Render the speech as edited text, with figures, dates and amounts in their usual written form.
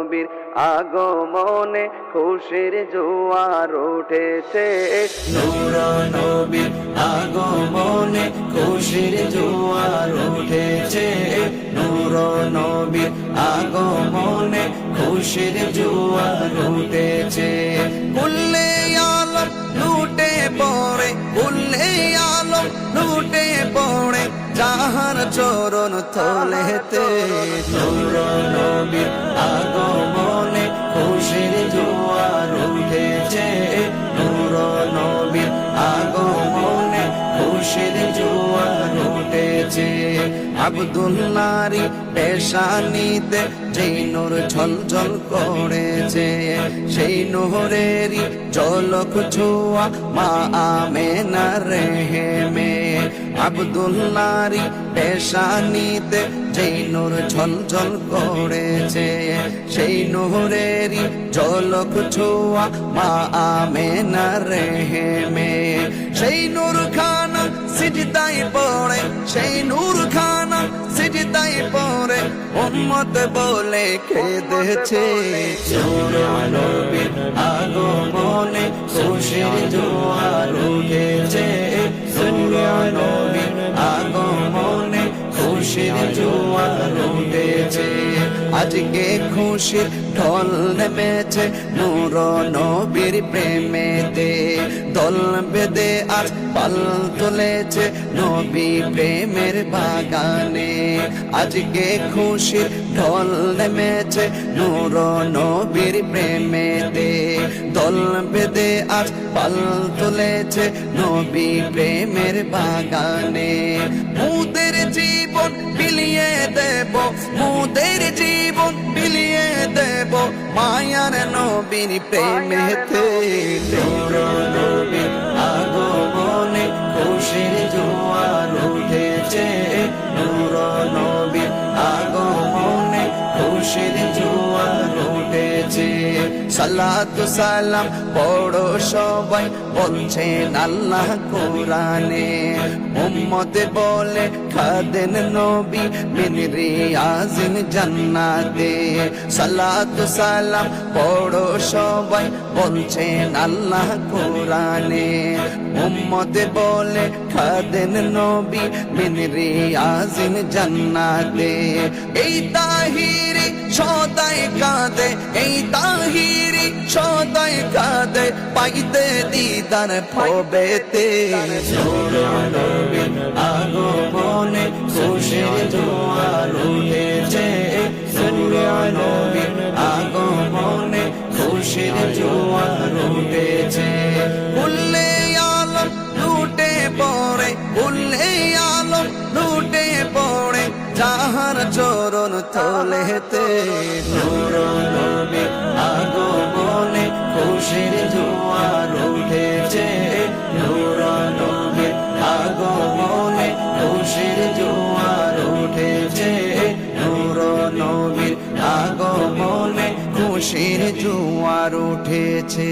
নবীর আগমনে খুশির জোয়ার উঠেছে, নূর নবীর আগমনে খুশির জোয়ার উঠেছে, নূর নবীর আগমনে খুশির জোয়ার উঠেছে। কুল্লে আলম লুটে পড়ে, কুল্লে আলম লুটে পড়ে যাহার চরণ তলেতে, নূর নবীর আগমনে খুশির জোয়ার উঠেছে, নূর নবীর আগমনে খুশির জোয়ার উঠেছে। আব্দুল্লাহরি পেশানিতে যেই নূর ঝলঝল করেছে, সেই নূরেরই ঝলক ছোঁয়া মা আমেনার রেহেমে। আব্দুল্লাহরি পেশানিতে যেই নূর ঝলঝল করেছে, সেই নূরেরই ঝলক ছোঁয়া মা আমেনার রেহেমে। সেই নূর খানা সিজদায় পড়ে, সেই নূর খানা সিজদায় পড়ে উম্মত বলে কেঁদেছে, নূর নবীর আগমনে খুশির জোয়ার উঠেছে, নূর নবীর আগমনে খুশির জোয়ার উঠেছে। আজকে খুশির ঢল নেমেছে নূর নবীর প্রেমেতে, দল বেঁধে আজ পাল তুলেছে নবী প্রেমের বাগানে। আজকে খুশির ঢল নেমেছে নূর নবীর প্রেমেতে, দল বেঁধে আজ পাল তুলেছে নবী প্রেমের বাগানে। মুদের জীবন বিলিয়ে দেব, মুদের জীবন বিলিয়ে দেব মায়ার নবীর প্রেমেতে, নূর নবীর আগমনে খুশির জোয়ার উঠেছে, নূর নবীর আগমনে খুশির জোয়ার উঠেছে। সালাতু সালাম পড়ো সবাই বলছেন আল্লাহ কোরআনে, উম্মত বলে খাদেন নবী মিন রিয়াজিন জান্নাতে। সালাতু সালাম পড়ো সবাই বলছেন আল্লাহ কোরআনে, উম্মত বলে খাদেন নবী মিন রিয়াজিন জান্নাতে। এই তাহিরি সদাই কাঁদে, এই তাহিরি সদাই কাঁদে পাইতে দিদার ভবেতে, নূর নবীর আগমনে খুশির জোয়ার উঠেছে, নূর নবীর আগমনে খুশির জোয়ার উঠেছে। কুল্লে আলম লুটে পড়ে, কুল্লে আলম লুটে পড়ে যাহার চরণ তলেতে, নূর নবীর আগমনে খুশির জোয়ার উঠেছে, নূর নবীর আগমনে খুশির জোয়ার উঠেছে, নূর নবীর আগমনে খুশির জোয়ার উঠেছে।